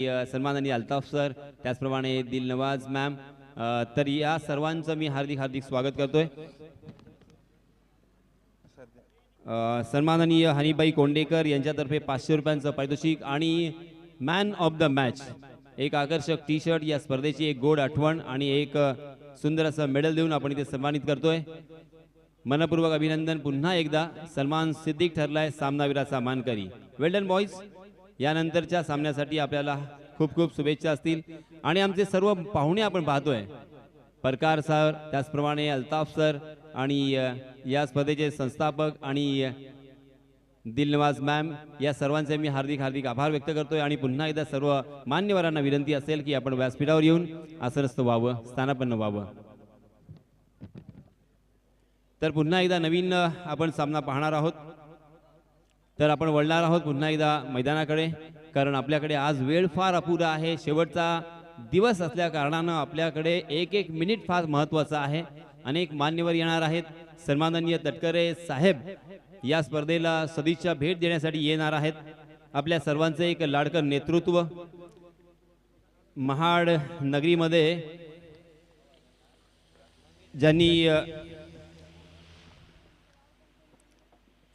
सन्माननीय अल्ताफ सर, त्याचप्रमाणे दिलनवाज मॅम, तर या सर्वांचं मी हार्दिक स्वागत करतोय। सन्माननीय हनीबाई कोंडेकर यांच्यातर्फे 500 रुपयांचं पारितोषिक आणि मॅन ऑफ द मॅच एक आकर्षक टी शर्ट, या स्पर्धेची एक गोड आठवण आणि एक सुंदर असं मेडल देऊन आपण इथे सन्मानित करतोय। मनपूर्वक अभिनंदन पुन्हा एकदा। सलमान सिद्दीक ठरलाय सामनावीराचा मानकरी। वेल डन बॉयज। यानंतरच्या सामन्यासाठी आपल्याला खूप खूप शुभेच्छा असतील आणि आमचे सर्व पाहुणे आपण पाहतोय, परकार सर, त्याचप्रमाणे अल्ताफ सर आणि या स्पर्धेचे संस्थापक आणि दिलनवाज मॅम, या सर्वांचे मी हार्दिक आभार व्यक्त करतोय आणि पुन्हा एकदा सर्व मान्यवरांना विनंती असेल की आपण व्यासपीठावर येऊन आसनस्थ व्हावं, स्थानापन्न व्हावं। तर पुन्हा एकदा नवीन आपण सामना पाहणार आहोत, तर आपण वळणार आहोत पुन्हा एकदा मैदानाकडे, कारण आपल्याकडे आज वेळ फार अपुरा आहे। शेवटचा दिवस असल्या कारणानं आपल्याकडे एक मिनिट फार महत्त्वाचा आहे। अनेक मान्यवर येणार आहेत। सन्माननीय तटकरे साहेब या स्पर्धेला सदिच्छा भेट देण्यासाठी येणार आहेत। आपल्या सर्वांचे एक लाडकं नेतृत्व महाड नगरीमध्ये ज्यांनी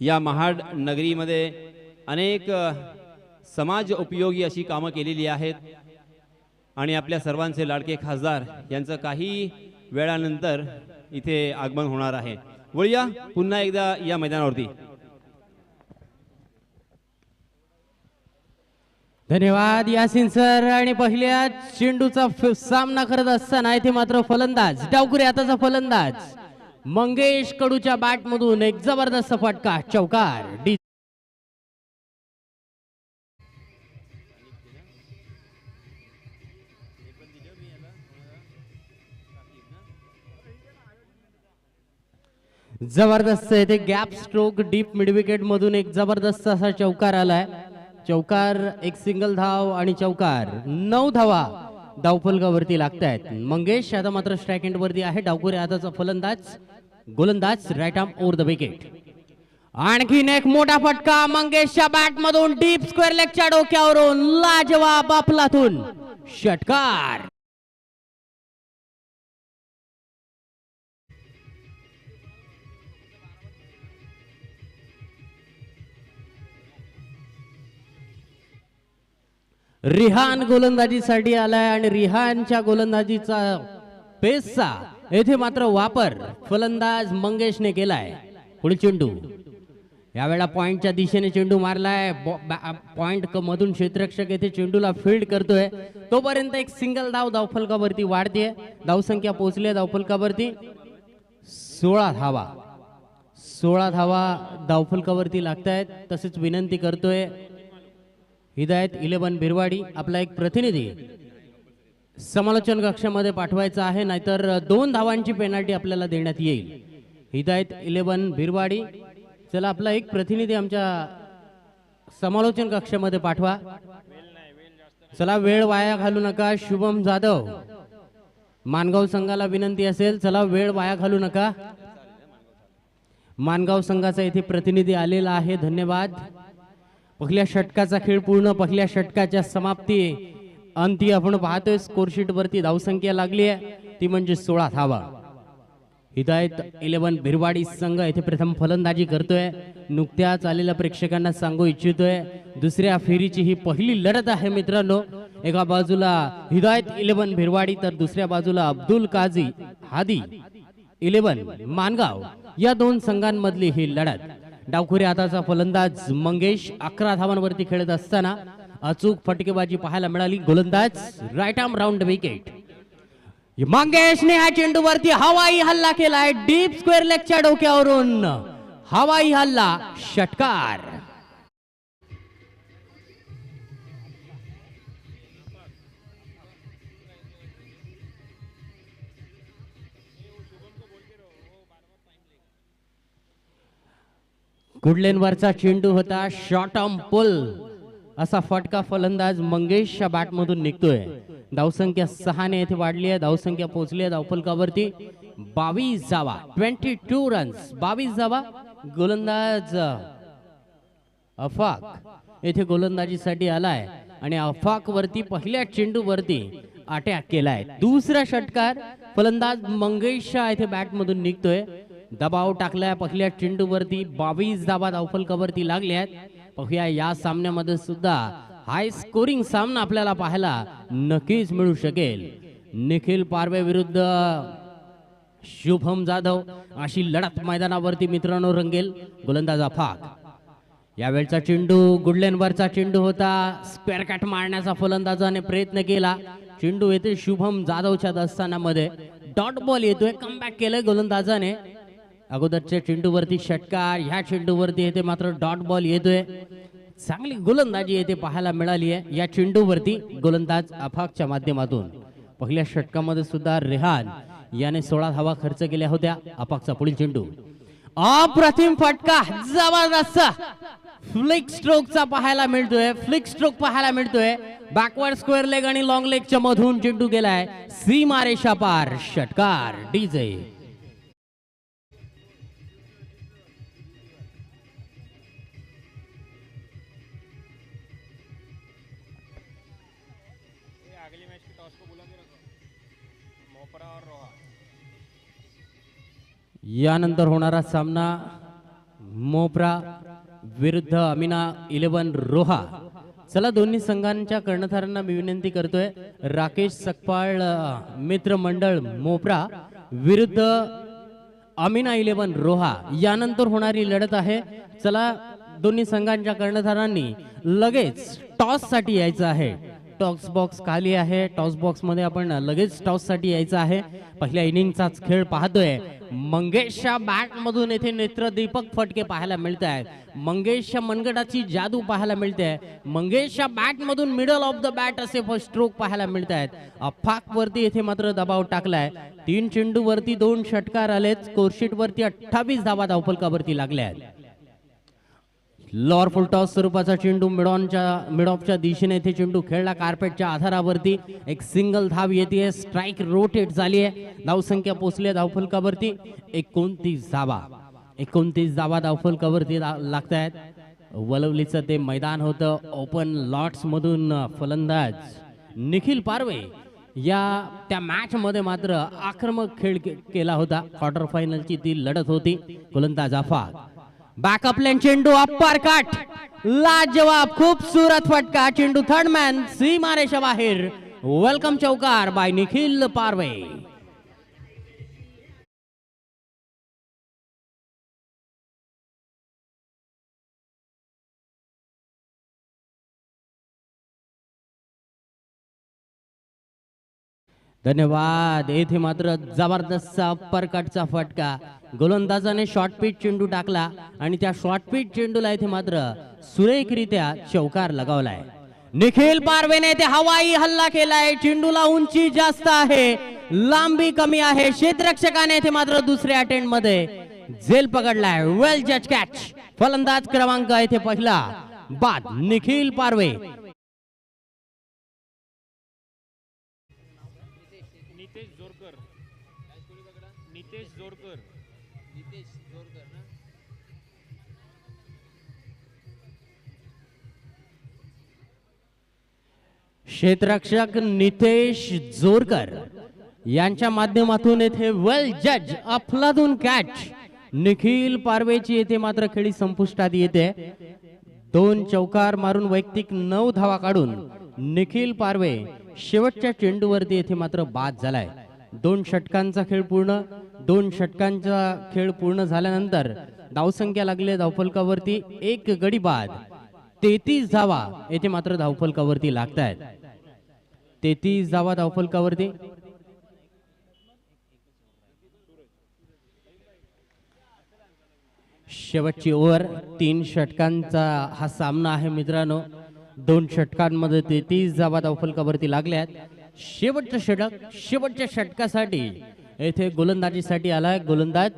या महाड नगरीमध्ये अनेक समाज उपयोगी अशी कामं केलेली आहेत आणि आपल्या सर्वांचे लाडके खासदार यांचं काही वेळानंतर इथे आगमन होणार आहे। वळूया पुन्हा एकदा या मैदानावरती। धन्यवाद यासिन सर। आणि पहिल्या चेंडूचा सामना करत असताना इथे मात्र फलंदाज डावकुरे हाताचा फलंदाज मंगेश कडूच्या बॅट मधून एक जबरदस्त फटका, चौकार। जबरदस्त इथे gap stroke deep mid wicket मधून एक जबरदस्त असा चौकार आलाय। चौकार, एक सिंगल धाव आणि चौकार। 9 धावा धावफलकावरती लागतायत। मंगेश आता मात्र स्ट्राइक एंड वरती आहे। डावकुरे हाताचा फलंदाज, गोलंदाज right arm over the wicket. आणखीन एक मोठा फटका मंगेशच्या बॅट मधून डीप स्क्वेअर लेगच्या डोक्यावरून लाजवाब अफलातून षटकार। रिहान गोलंदाजीसाठी आलाय आणि रिहानच्या गोलंदाजीचा पेसचा येथे मात्र वापर फलंदाज मंगेशने केलाय। पुढे चेंडू, यावेळेला पॉइंटच्या दिशेने चेंडू मारलाय। पॉइंट मधून क्षेत्ररक्षक येथे चेंडूला फील्ड करतोय, तोपर्यंत एक सिंगल धाव धावफलकावरती वाढते। धावसंख्या पोहोचली धावफलकावरती 16 धावा। 16 धावा धावफलकावरती लागतायत। तसेच विनंती करतोय हिदायत 11 भिरवाडी, आपला एक प्रतिनिधी समालोचन कक्षामध्ये पाठवायचा आहे, नाहीतर 2 धावांची पेनल्टी आपल्याला देण्यात येईल। हिदायत 11 भिरवाडी, चला आपला एक प्रतिनिधी आमच्या समालोचन कक्षामध्ये पाठवा। चला वेळ वाया घालू नका। शुभम जाधव, मानगाव संघाला विनंती असेल, चला वेळ वाया घालू नका। मानगाव संघाचा इथे प्रतिनिधी आलेला आहे, धन्यवाद। पहिल्या षटकाचा खेळ पूर्ण, पहिल्या षटकाच्या समाप्ती अंती आपण पाहतोय। स्कोरशीट वरती धावसंख्या लागली आहे, ती म्हणजे 16 धावा। हिदायत 11 भिरवाडी संघ येथे प्रथम फलंदाजी करतोय। नुकत्याच आलेल्या प्रेक्षकांना सांगू इच्छितोय, दुसऱ्या फेरीची ही पहिली लढत आहे मित्रांनो। एका बाजूला हिदायत 11 भिरवाडी, तर दुसऱ्या बाजूला अब्दुल काजी हादी 11 मानगाव, या 2 संघांमधली ही लढत। डावखुरे हाताचा फलंदाज मंगेश 11 धावांवरती खेळत असताना अचूक फटकेबाजी पाहायला मिळाली। गोलंदाज राईट आर्म राऊंड विकेट। मंगेशने ह्या चेंडूवरती हवाई हल्ला केलाय, डीप स्क्वेअर लेगच्या डोक्यावरून हवाई हल्ला, षटकार। गुडलेन वरचा चेंडू होता, शॉर्ट आर्म पुल असा फटका फलंदाज मंगेशच्या बॅट मधून निघतोय। धावसंख्या 6 ने येथे वाढली आहे। धावसंख्या पोहोचली आहे धावफलकावरती 22 धावा, 22 रन्स, 22 धावा। गोलंदाज अफाक येथे गोलंदाजीसाठी आलाय आणि अफाक वरती पहिल्या चेंडू वरती अटॅक केलाय. दुसरा षटकार फलंदाज मंगेश शाह इथे बॅट मधून निघतोय. दबाव टाकलाय पहिल्या चेंडू वरती. 22 धावा धावफलकावरती लागल्या आहेत. पाहूया या सामन्यामध्ये सुद्धा हाय स्कोरिंग सामना आपल्याला पाहायला नक्कीच मिळू शकेल. निखिल पारवे विरुद्ध शुभम जाधव अशी लढत मैदानावरती मित्रांनो रंगेल. गोलंदाज अफाक. यावेळचा चेंडू गुडलेनवरचा चेंडू होता. स्क्वेअर कट मारण्याचा फलंदाजाने प्रयत्न केला. चेंडू येते शुभम जाधवच्या दस्तानामध्ये. डॉट बॉल येतोय. कमबॅक केलंय गोलंदाजाने. अगोदरच्या चेंडूवरती षटकार, ह्या चेंडूवरती येते मात्र डॉट बॉल येतोय. चांगली गोलंदाजी येथे पाहायला मिळाली आहे या चेंडूवरती गोलंदाज अफाकच्या माध्यमातून. पहिल्या षटकामध्ये सुद्धा रेहान याने 16 धावा खर्च केल्या होत्या. अफाकचा पुढील चेंडू. अप्रतिम फटका, जबरदस्त फ्लिक स्ट्रोकचा पाहायला मिळतोय. फ्लिक स्ट्रोक पाहायला मिळतोय. बॅकवर्ड स्क्वेअर लेग आणि लॉंग लेगच्या मधून चेंडू गेलाय सीमारेषा पार. षटकार डीजे. यानंतर होणारा सामना मोपरा विरुद्ध अमिना 11 रोहा. चला दोन्ही संघांच्या कर्णधारांना मी विनंती करतोय. राकेश सकपाळ मित्र मंडळ मोपरा विरुद्ध अमिना 11 रोहा. यानंतर होणारी लढत आहे. चला दोन्ही संघांच्या कर्णधारांनी लगेच टॉस साठी यायचं आहे. टॉस बॉक्स खाली आहे. टॉस बॉक्स मध्ये आपण लगेच टॉस साठी यायचं आहे. पहिल्या इनिंगचाच खेळ पाहतोय. मंगेशच्या बॅट मधून येथे नेत्रदीपक फटके पाहायला मिळत आहेत. मंगेशच्या मनगटाची जादू पाहायला मिळते. मंगेशच्या बॅट मधून मिडल ऑफ द बॅट असे फर्स्ट स्ट्रोक पाहायला मिळत आहेत. अफाक वरती येथे मात्र दबाव टाकलाय. 3 चेंडू वरती 2 षटकार आलेत. स्कोरशीट वरती 28 धावा धावफलकावरती लागल्या आहेत. लॉर फुल टॉस स्वरूपाचा चेंडू मिड ऑफच्या दिशेने इथे चेंडू खेळला. कार्पेटच्या आधारावरती एक सिंगल धाव येते. स्ट्राईक रोटेट झाली आहे. धावसंख्या पोहोचली धावफलकावरती 29 धावा. 29 धावा धावफलकावरती लागत आहेत. वलवलीचं ते मैदान होतं. ओपन लॉट्स मधून फलंदाज निखिल पारवे या त्या मॅच मध्ये मात्र आक्रमक खेळ केला होता. क्वार्टर फायनलची ती लढत होती. गोलंदाज अफाक. बॅकअप लेन चेंडू अप्पर कट, लाजवाब खूबसूरत फटका. चेंडू थर्ड मॅन सीमारेषा बाहेर. वेलकम चौकार बाय निखिल पारवे. धन्यवाद. येथे मात्र जबरदस्त अप्पर कटचा फटका. गोलंदाजाने शॉर्ट पिच चेंडू टाकला आणि त्या शॉर्ट पिच चेंडूला इथे मात्र सुरेखरित्या चौकार लगावलाय. निखिल पारवेने ते हवाई हल्ला केलाय. चेंडूला उंची जास्त आहे, लांबी कमी आहे. क्षेत्ररक्षकाने इथे मात्र दुसऱ्या अटेम्प्ट मध्ये झेल पकडलाय. वेल जज कॅच. फलंदाज क्रमांक इथे पहिला बाद निखिल पारवे. क्षेत्ररक्षक नितेश जोरकर यांच्या माध्यमातून येथे वेल जज अफलातून कॅच. निखिल पारवेची येथे मात्र खेळी संपुष्टात येते. 2 चौकार मारून वैयक्तिक 9 धावा काढून निखिल पारवे शेवटच्या चेंडूवरती येथे मात्र बाद झालाय. 2 षटकांचा खेळ पूर्ण. 2 षटकांचा खेळ पूर्ण झाल्यानंतर धावसंख्या लागली धावफलकावरती 1 गडी बाद. 33 धावा येथे मात्र धावफलकावरती लागत आहेत. 33 धावा धावफलकावरती. शेवटची ओव्हर. 3 षटकांचा हा सामना आहे मित्रांनो. 2 षटकांमध्ये 33 धावा धावफलकावरती लागल्या आहेत. शेवटचं षटक. शेवटच्या षटकासाठी येथे गोलंदाजीसाठी आलाय गोलंदाज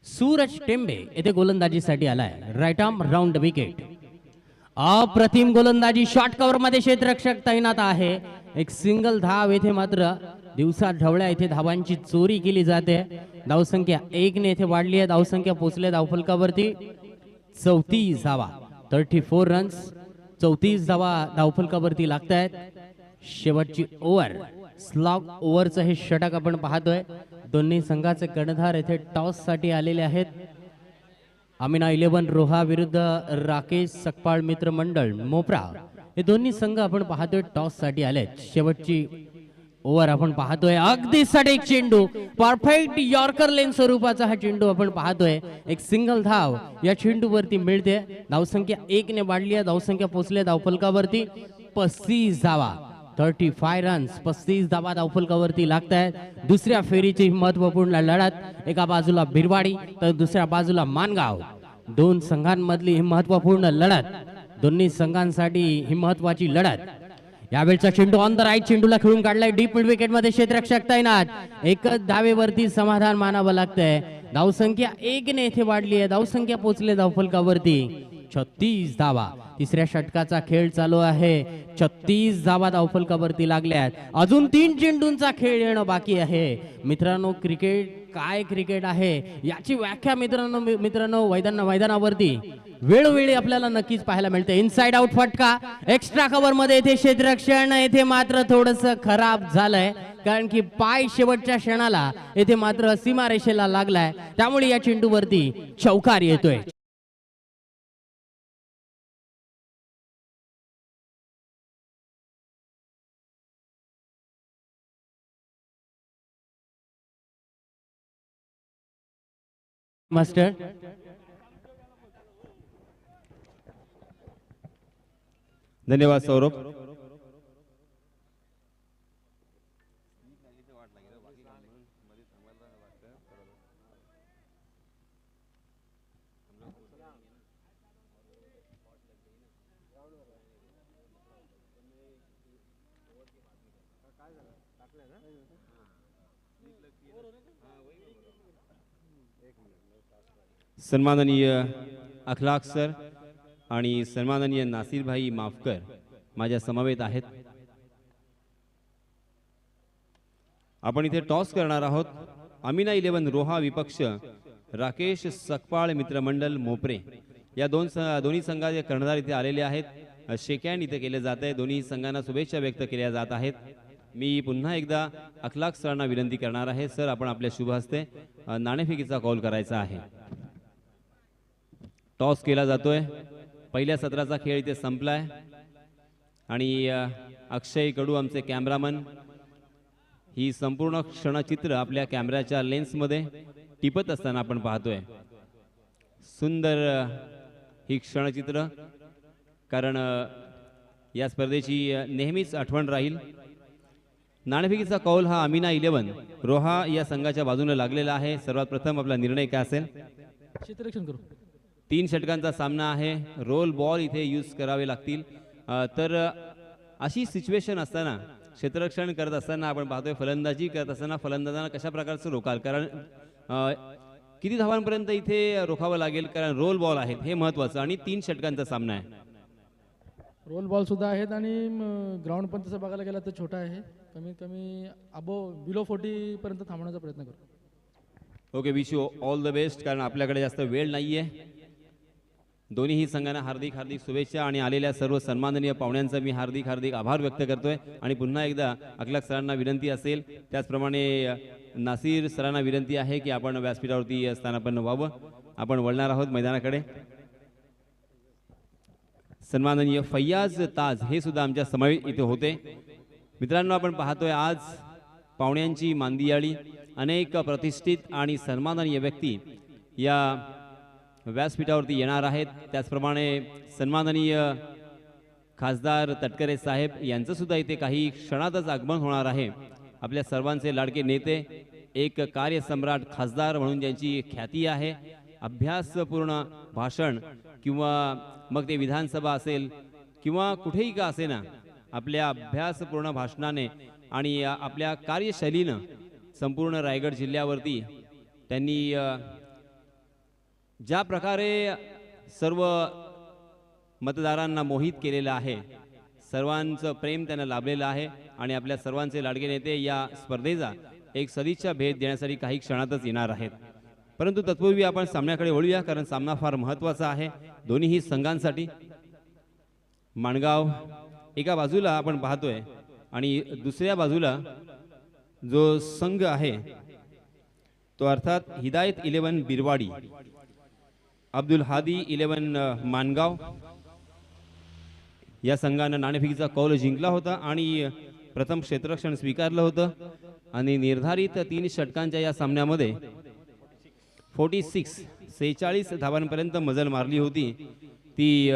सूरज टेंबे येथे गोलंदाजीसाठी आलाय. Right arm round wicket. अप्रतिम गोलंदाजी. शॉर्ट कव्हर मध्ये क्षेत्ररक्षक तैनात आहे. एक सिंगल धाव येथे मात्र दिवसा ढवळ्या इथे धावांची चोरी केली जाते. धावसंख्या 1 ने इथे वाढली आहे. धावसंख्या पोहोचली धावफलकावरती 34 धावा, 34 रन्स. 34 धावा धावफलकावरती लागत आहेत. शेवटची ओव्हर स्लॉग ओव्हरचं हे षटक आपण पाहतोय. दोन्ही संघाचे कर्णधार येथे टॉस साठी आलेले आहेत. अमिना 11 रोहा विरुद्ध राकेश सकपाळ मित्र मंडळ मोपरा हे दोन्ही संघ आपण पाहतोय टॉस साठी आलेत. शेवटची ओव्हर आपण पाहतोय. अगदी सटीक चेंडू, परफेक्ट यॉर्कर लेन स्वरूपाचा हा चेंडू आपण पाहतोय. एक सिंगल धाव या चेंडूवरती मिळते. धावसंख्या 1 ने वाढली आहे. धावसंख्या पोहोचली धावफलकावरती 35 धावा, 35 रन्स. 35 धावा धावफलकावरती लागत आहेत. दुसऱ्या फेरीची महत्वपूर्ण लढत. एका बाजूला भिरवाडी तर दुसऱ्या बाजूला मानगाव. दोन संघांमधली ही महत्वपूर्ण लढत. दोन्ही संघांसाठी ही महत्वाची लढत. यावेळचा चेंडू ऑन द राईट, चेंडूला खेळून काढलाय डीप मिड विकेट मध्ये क्षेत्ररक्षक तैनात. एकच धावेवरती समाधान मानावं लागतंय. धावसंख्या 1 ने इथे वाढली आहे. धावसंख्या पोहोचले धावफलकावरती 36 धावा. तिसऱ्या षटकाचा खेळ चालू आहे. 36 धावा धावफलकावरती लागल्यात. अजून 3 चेंडूंचा खेळ येणं बाकी आहे. मित्रांनो, क्रिकेट काय क्रिकेट आहे याची व्याख्या मित्रांनो मैदानावरती वेळोवेळी आपल्याला नक्कीच पाहायला मिळते. इनसाइड आउट फटका एक्स्ट्रा कव्हर मध्ये येथे क्षेत्ररक्षण येथे मात्र थोडस खराब झालंय, कारण की पाय शेवटच्या क्षणाला येथे मात्र सीमारेषेला लागलाय. त्यामुळे या चेंडूवरती चौकार येतोय. मास्टर धन्यवाद सौरभ. सन्माननीय अखलाक सर आणि सन्माननीय नासिर भाई माफकर माझ्या समवेत आहेत. आपण इथे टॉस करणार आहोत. अमिना 11 रोहा विपक्ष राकेश सकपाळ मित्रमंडळ मोपरे या दोन्ही संघाचे कर्णधार इथे आलेले आहेत. शेकहँड इथे केले जात आहे. दोन्ही संघांना शुभेच्छा व्यक्त केल्या जात आहेत. मी पुन्हा एकदा अखलाक सरांना विनंती करणार आहे. सर, आपण आपल्या शुभ हस्ते नाणेफेकीचा कॉल करायचा आहे. टॉस केला जातोय. पहिल्या सत्राचा खेळ इथे संपलाय आणि अक्षय कडू आमचे कॅमेरामन ही संपूर्ण क्षणचित्र आपल्या कॅमेऱ्याच्या लेन्समध्ये टिपत असताना आपण पाहतोय. सुंदर ही क्षणचित्र, कारण या स्पर्धेची नेहमीच आठवण राहील. नाणेफेकीचा कौल हा अमिना 11 रोहा या संघाच्या बाजूने लागलेला आहे. सर्वात प्रथम आपला निर्णय काय असेल? क्षेत्ररक्षण करू. 3 षटकांचा सामना आहे. रोल बॉल इथे यूज करावे लागतील. तर अशी सिच्युएशन असताना क्षेत्ररक्षण करत असताना आपण पाहतोय फलंदाजी करत असताना फलंदाजांना कशा प्रकारचं रोकाल, कारण किती धावांपर्यंत इथे रोखावं लागेल, कारण रोल बॉल आहेत हे महत्वाचं आणि 3 षटकांचा सामना आहे. रोल बॉल सुद्धा आहेत आणि ग्राउंड पण तसं बघायला गेला तर छोटा आहे. कमीत कमी बिलो 40 पर्यंत थांबवण्याचा प्रयत्न करू. Okay, wish you all the best, कारण आपल्याकडे जास्त वेळ नाहीये. दोन्ही संघांना हार्दिक हार्दिक शुभेच्छा आणि आलेल्या सर्व सन्माननीय पाहुण्यांचा मी हार्दिक हार्दिक आभार व्यक्त करतोय. आणि पुन्हा एकदा अखलाक सरांना विनंती असेल त्याचप्रमाणे नासिर सरांना विनंती आहे की आपण व्यासपीठावरती स्थानापन्न व्हावं. आपण वळणार आहोत मैदानाकडे. सन्माननीय फैयाज ताज हे सुद्धा आमच्या समवेत इथे होते. मित्रांनो, आपण पाहतोय आज पाहुण्यांची मांदियाळी. अनेक प्रतिष्ठित आणि सन्माननीय व्यक्ती या व्यासपीठावरती येणार आहेत. त्याचप्रमाणे सन्माननीय खासदार तटकरे साहेब यांचं सुद्धा इथे काही क्षणातच आगमन होणार आहे. आपल्या सर्वांचे लाडके नेते, एक कार्यसम्राट खासदार म्हणून ज्यांची ख्याती आहे. अभ्यासपूर्ण भाषण किंवा मग ते विधानसभा असेल किंवा कुठेही का असेना, आपल्या अभ्यासपूर्ण भाषणाने आणि आपल्या कार्यशैलीनं संपूर्ण रायगड जिल्ह्यावरती त्यांनी ज्या प्रकारे सर्व मतदारांना मोहित केलेलं आहे, सर्वांचं प्रेम त्यांना लाभलेलं आहे. आणि आपल्या सर्वांचे लाडके नेते या स्पर्धेचा एक सदिच्छा भेट देण्यासाठी काही क्षणातच येणार आहेत. परंतु तत्पूर्वी आपण सामन्याकडे वळूया, कारण सामना फार महत्त्वाचा आहे दोन्हीही संघांसाठी. माणगाव एका बाजूला आपण पाहतोय आणि दुसऱ्या बाजूला जो संघ आहे तो अर्थात हिदायत 11 बिरवाडी, अब्दुल हादी 11 माणगाव या संघानं नाणेफेकीचा कौल जिंकला होता आणि प्रथम क्षेत्ररक्षण स्वीकारलं होतं आणि निर्धारित 3 षटकांच्या या सामन्यामध्ये 46 धावांपर्यंत मजल मारली होती. ती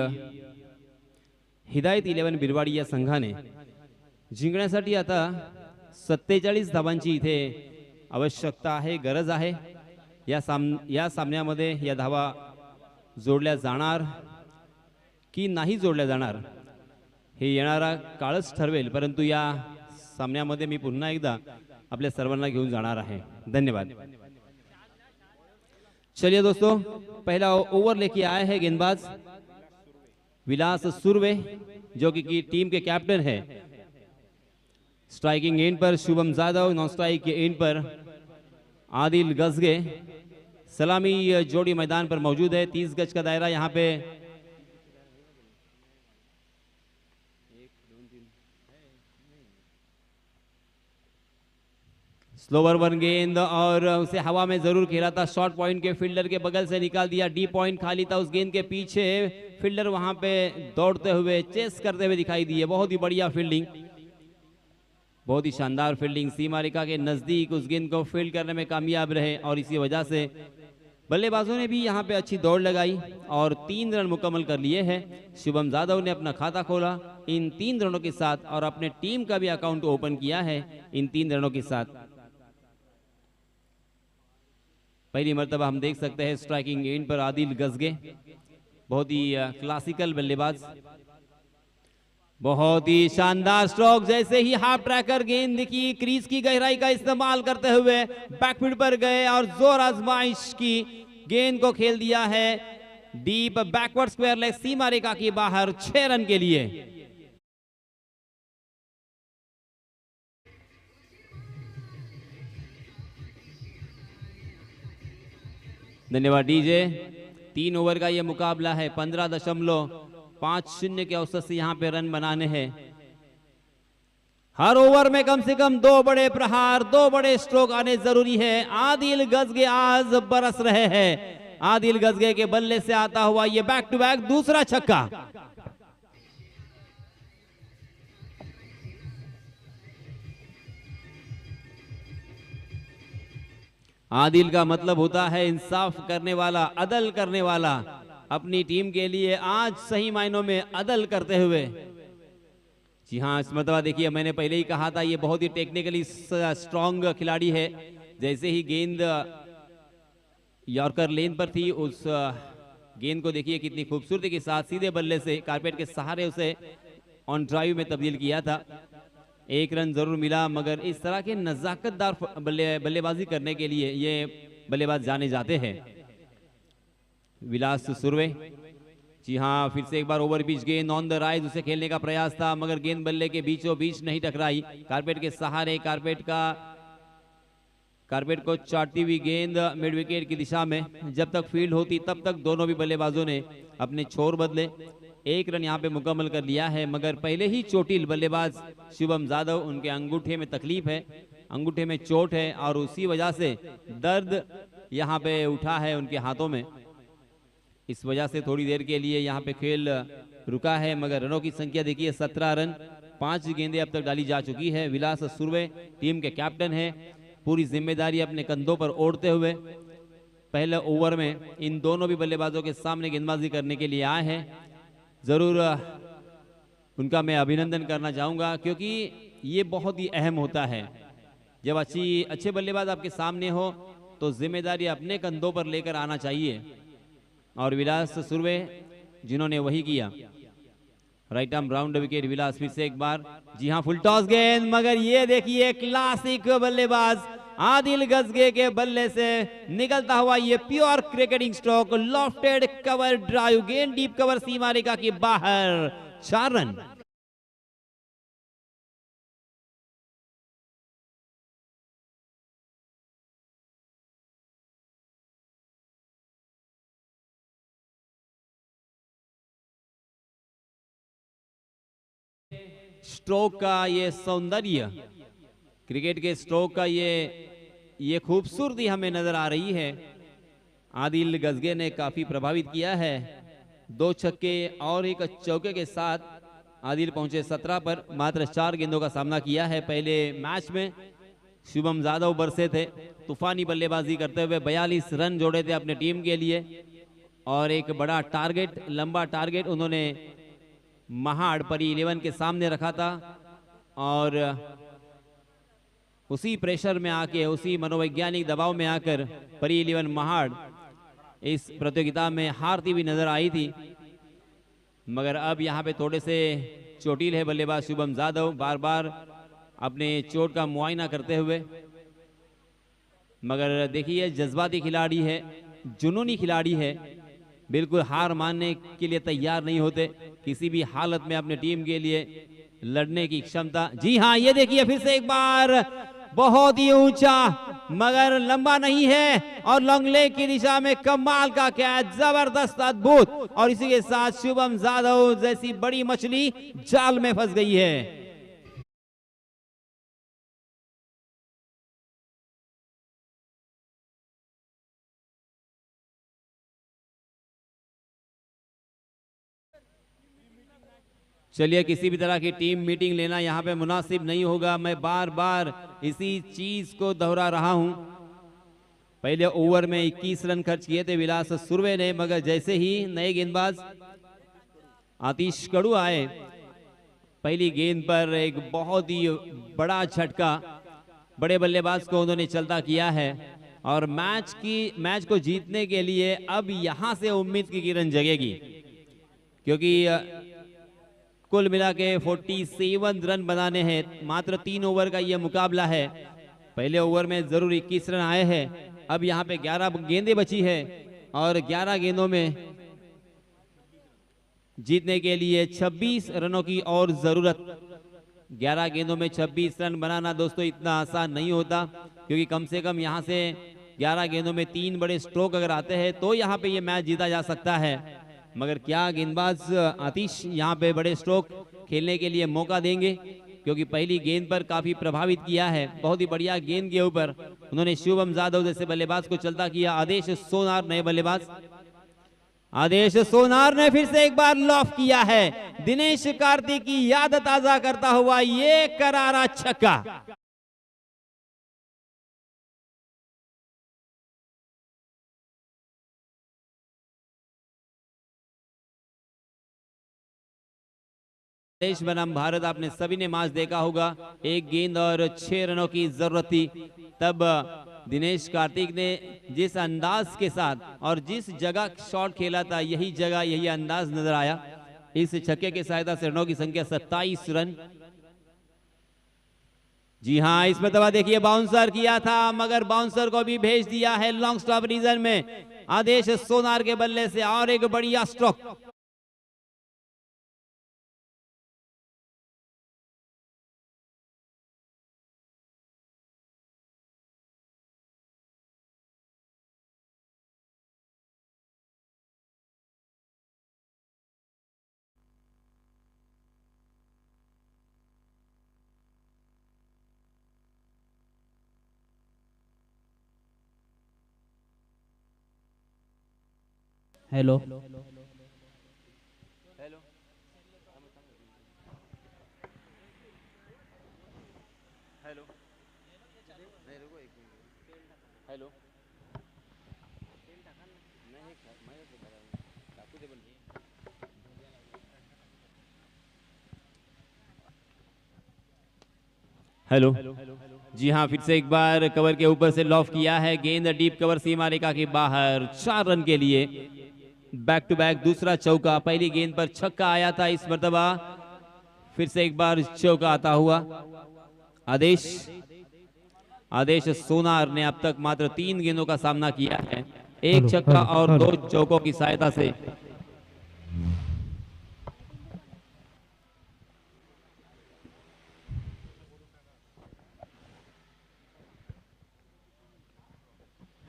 हिदायत 11 बिरवाडी या संघाने जिंकण्यासाठी आता 47 धावांची इथे आवश्यकता आहे, गरज आहे. या सामन्यामध्ये या धावा जोडल्या जाणार की नाही जोडल्या जाणार हे येणारा काळच ठरवेल. परंतु या सामन्यामध्ये मी पुन्हा एकदा आपल्या सर्वांना घेऊन जाणार आहे. धन्यवाद. चलिए दोस्तों, पहला ओवर लेके आए हैं गेंदबाज विलास सुरवे, जो कि टीम के कैप्टन है. स्ट्राइकिंग एंड पर शुभम जाधव, नॉन स्ट्राइक के एंड पर आदिल गजगे. सलामी जोड़ी मैदान पर मौजूद है. 30 गज का दायरा यहाँ पे स्लोवर वन गेंद और उसे हवा में जरूर खेला था. शॉर्ट पॉइंट के फील्डर के बगल से निकाल दिया. डी पॉइंट खाली था. उस गेंद के पीछे फील्डर वहां पे दौड़ते हुए चेस करते हुए दिखाई दिए. बहुत ही बढ़िया फील्डिंग, बहुत ही शानदार फील्डिंग. सीमा रेखा के नजदीक उस गेंद को फील्ड करने में कामयाब रहे और इसी वजह से बल्लेबाजों ने भी यहां पे अच्छी दौड़ लगाई और 3 रन मुकम्मल कर लिए हैं. शुभम जाधव ने अपना खाता खोला इन 3 रनों के साथ और अपने टीम का भी अकाउंट ओपन किया है इन 3 रनों के साथ. पहली मर्तबा हम देख सकते हैं स्ट्राइकिंग एंड पर आदिल गजगे, बहुत ही क्लासिकल बल्लेबाज, बहुत ही शानदार स्ट्रोक. जैसे ही हाफ ट्रैकर गेंद दिखी, क्रीज की गहराई का इस्तेमाल करते हुए बैकफील्ड पर गए और जोर आजमाइश की गेंद को खेल दिया है डीप बैकवर्ड स्क्वायर लेग, सीमा रेखा के बाहर 6 रन के लिए. धन्यवाद डीजे. 3 ओवर का यह मुकाबला है. 15.50 के औसत से यहाँ पे रन बनाने हैं. हर ओवर में कम से कम 2 बड़े प्रहार, 2 बड़े स्ट्रोक आने जरूरी है. आदिल गजगे आज बरस रहे हैं. आदिल गजगे के बल्ले से आता हुआ ये बैक टू बैक दूसरा छक्का. आदिल का मतलब होता है इंसाफ करने वाला, अदल करने वाला. अपनी टीम के लिए आज सही मायनों में अदल करते हुए. जी हाँ, इस मरतबा देखिए, मैंने पहले ही कहा था ये बहुत ही टेक्निकली स्ट्रॉन्ग खिलाड़ी है. जैसे ही गेंद यॉर्कर लेन पर थी, उस गेंद को देखिए कितनी खूबसूरती के साथ सीधे बल्ले से कारपेट के सहारे उसे ऑन ड्राइव में तब्दील किया था. 1 रन जरूर मिला, मगर इस तरह के नजाकतदार बल्लेबाजी करने के लिए ये बल्लेबाज जाने जाते हैं. विलास सुरवे, जी हाँ, फिर से एक बार ओवर पिच गेंद ऑन द राइज, उसे खेलने का प्रयास था मगर गेंद बल्ले के बीचों बीच नहीं टकराई. कारपेट के सहारे कारपेट को चाटती हुई गेंद मिड विकेट की दिशा में. जब तक फील्ड होती तब तक दोनों भी बल्लेबाजों ने अपने छोर बदले. 1 रन यहाँ पे मुकम्मल कर लिया है, मगर पहले ही चोटिल बल्लेबाज शुभम जाधव, उनके अंगूठे में तकलीफ है, अंगूठे में चोट है और उसी वजह से दर्द यहाँ पे उठा है उनके हाथों में. इस वजह से थोड़ी देर के लिए यहाँ पे खेल रुका है. मगर रनों की संख्या देखिए 17 रन, 5 गेंदें अब तक डाली जा चुकी है. विलास सुरवे टीम के कैप्टन है, पूरी जिम्मेदारी अपने कंधों पर ओढ़ते हुए पहले ओवर में इन दोनों भी बल्लेबाजों के सामने गेंदबाजी करने के लिए आए हैं. जरूर उनका मैं अभिनंदन करना चाहूंगा, क्योंकि ये बहुत ही अहम होता है. जब अच्छे बल्लेबाज आपके सामने हो तो जिम्मेदारी अपने कंधों पर लेकर आना चाहिए और विलास सुरवे जिन्होंने वही किया. Right arm round wicket. Vilas फिर से एक बार, जी हाँ, फुल टॉस गेंद, मगर ये देखिए क्लासिक बल्लेबाज आदिल गजगे के बल्ले से निकलता हुआ ये pure cricketing stroke, lofted cover drive, गेंद डीप कवर, सीमा रेखा के बाहर, 4 रन. स्ट्रोक का ये सौंदर्य, क्रिकेट के स्ट्रोक का ये खूबसूरती हमें नजर आ रही है। आदिल गजगे ने काफी प्रभावित किया है। 2 छक्के और 1 चौके के साथ आदिल पहुंचे 17 पर। मात्र 4 गेंदों का सामना किया है पहले मैच में। शुभम यादव बरसे थे, तूफानी बल्लेबाजी करते हुए 42 रन जोड़े थे अपने टीम के लिए और एक बड़ा टारगेट, लंबा टारगेट उन्होंने महाड़ परी 11 के सामने रखा था और उसी प्रेशर में आके, उसी मनोवैज्ञानिक दबाव में आकर परी 11 महाड़ इस प्रतियोगिता में हारती हुई नजर आई थी। मगर अब यहाँ पे थोड़े से चोटिल है बल्लेबाज शुभम यादव, बार बार अपने चोट का मुआयना करते हुए। मगर देखिए जज्बाती खिलाड़ी है, जुनूनी खिलाड़ी है, बिल्कुल हार मानने के लिए तैयार नहीं होते, किसी भी हालत में अपने टीम के लिए लड़ने की क्षमता। जी हाँ, ये देखिए फिर से एक बार बहुत ही ऊंचा मगर लंबा नहीं है और लॉन्ग लेग की दिशा में कमाल का कैच, जबरदस्त, अद्भुत। और इसी के साथ शुभम यादव जैसी बड़ी मछली जाल में फंस गई है। चलिए, किसी भी तरह की टीम मीटिंग लेना यहाँ पे मुनासिब नहीं होगा। मैं बार बार इसी चीज को दोहरा रहा हूं। पहले ओवर में 21 रन खर्च किए थे विलास सुरवे ने, मगर जैसे ही नए गेंदबाज आतिश कड़ू आए, पहली गेंद पर एक बहुत ही बड़ा झटका बड़े बल्लेबाज को उन्होंने चलता किया है और मैच को जीतने के लिए अब यहां से उम्मीद की किरण जगेगी, क्योंकि कुल मिला के 47 रन बनाने हैं। मात्र 3 ओवर का यह मुकाबला है। पहले ओवर में जरूर 21 रन आए हैं, अब यहाँ पे 11 गेंदें बची है और 11 गेंदों में जीतने के लिए 26 रनों की और जरूरत। 11 गेंदों में 26 रन बनाना दोस्तों इतना आसान नहीं होता, क्योंकि कम से कम यहाँ से 11 गेंदों में 3 बड़े स्ट्रोक अगर आते हैं तो यहाँ पे ये मैच जीता जा सकता है। मगर क्या गेंदबाज आतिश यहाँ पे बड़े स्ट्रोक खेलने के लिए मौका देंगे, क्योंकि पहली गेंद पर काफी प्रभावित किया है। बहुत ही बढ़िया गेंद के ऊपर उन्होंने शुभम यादव जैसे बल्लेबाज को चलता किया। आदेश सोनार नए बल्लेबाज, आदेश सोनार ने फिर से एक बार लॉफ किया है। दिनेश कार्तिक की याद ताजा करता हुआ ये करारा छक्का। देश बनाम भारत आपने सभी ने मैच देखा होगा। 1 गेंद और 6 रनों की जरूरत थी। तब दिनेश कार्तिक ने जिस अंदाज के साथ और जिस जगह शॉट खेला था, यही जगह यही अंदाज नजर आया। इस छक्के की सहायता से रनों की संख्या 27 रन। जी हाँ, इसमें दबा देखिए बाउंसर किया था, मगर बाउंसर को भी भेज दिया है लॉन्ग स्टॉप रीजन में आदेश सोनार के बल्ले से। और एक बढ़िया स्ट्रोक। Hello, hello. जी हाँ, फिर से एक बार कवर के ऊपर से लॉफ किया है। गेंद डीप कवर सीमा रेखा के बाहर। 4 रन के लिए बैक टू बैक दूसरा चौका। पहली गेंद पर छक्का आया था, इस मर्तबा फिर से एक बार चौका आता हुआ। आदेश सोनार ने अब तक मात्र 3 गेंदों का सामना किया है, 1 छक्का और 2 चौकों की सहायता से।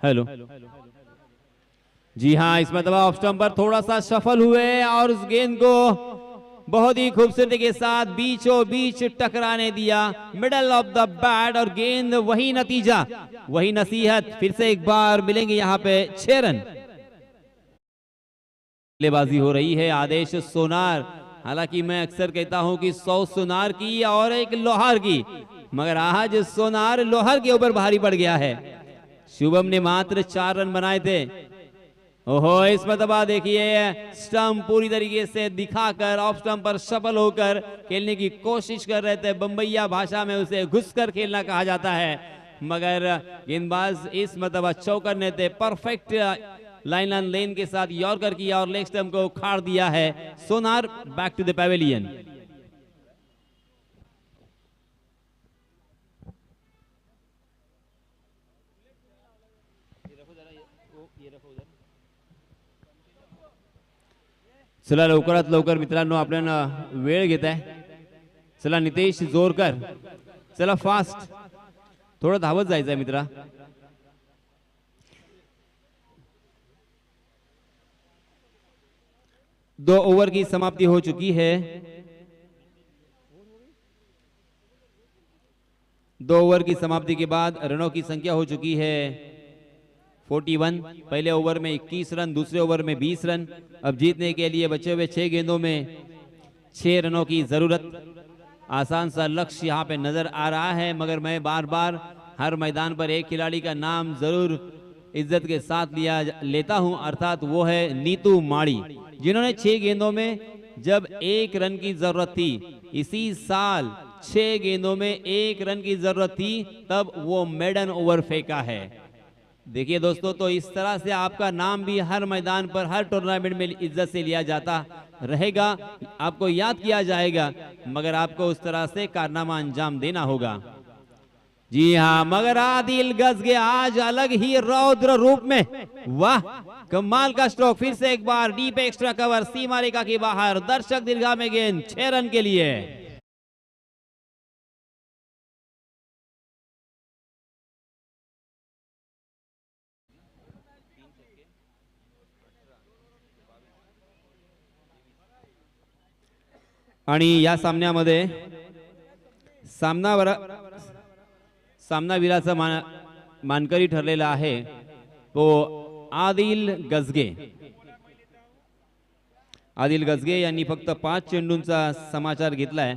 हेलो। जी हाँ, इसमें दबा ऑफ स्टंप पर थोड़ा सा सफल हुए और उस गेंद को बहुत ही खूबसूरती के साथ बीचों बीच टकराने दिया, मिडल ऑफ द बैट, और गेंद वही नतीजा वही नसीहत। फिर से एक बार मिलेंगे यहाँ पे 6 रन। बल्लेबाजी हो रही है, आदेश सोनार। हालांकि मैं अक्सर कहता हूं कि 100 सोनार की और 1 लोहार की, मगर आज सोनार लोहार के ऊपर भारी पड़ गया है। शुभम ने मात्र 4 रन बनाए थे। ओहो, इस मरतबा देखिए स्टंप पूरी तरीके से दिखाकर ऑफ स्टंप पर सफल होकर खेलने की कोशिश कर रहे थे। बम्बैया भाषा में उसे घुसकर खेलना कहा जाता है, मगर गेंदबाज इस मरतबा चौकर ने थे। परफेक्ट लाइन ऑन लेन के साथ यॉर्कर किया और लेग स्टंप को उखाड़ दिया है। सोनार बैक टू द पैवेलियन। चला लवकरात लवकर मित्रांनो, आपल्याला वेळ घेत आहे। चला नितेश जोरकर, चला फास्ट, थोडं धावत जायचंय मित्रा। दो ओवर की समाप्ति हो चुकी है। 2 ओवर की समाप्ति के बाद रनों की संख्या हो चुकी है 41। पहले ओवर में 21 रन, दूसरे ओवर में 20 रन। अब जीतने के लिए बचे हुए 6 गेंदों में 6 रनों की जरूरत। आसान सा लक्ष्य यहाँ पे नजर आ रहा है, मगर मैं बार बार हर मैदान पर एक खिलाड़ी का नाम जरूर इज्जत के साथ लेता हूं, अर्थात वो है नीतू माड़ी, जिन्होंने 6 गेंदों में जब 1 रन की जरूरत थी, इसी साल 6 गेंदों में 1 रन की जरूरत थी, तब वो मेडन ओवर फेंका है। देखिए दोस्तों, तो इस तरह से आपका नाम भी हर मैदान पर, हर टूर्नामेंट में इज्जत से लिया जाता रहेगा, आपको याद किया जाएगा, मगर आपको उस तरह से कारनामा अंजाम देना होगा। जी हाँ, मगर आदिल गजगे आज अलग ही रौद्र रूप में, वाह कमाल का स्ट्रोक। फिर से एक बार डीप एक्स्ट्रा कवर, सीमा रेखा के बाहर, दर्शक दीर्घा में गेंद 6 रन के लिए। आणि या सामन्यामध्ये सामनावीराचा मानकरी ठरलेला आहे तो आदिल गजगे। आदिल गजगे यांनी फक्त 5 चेंडूंचा समाचार घेतलाय।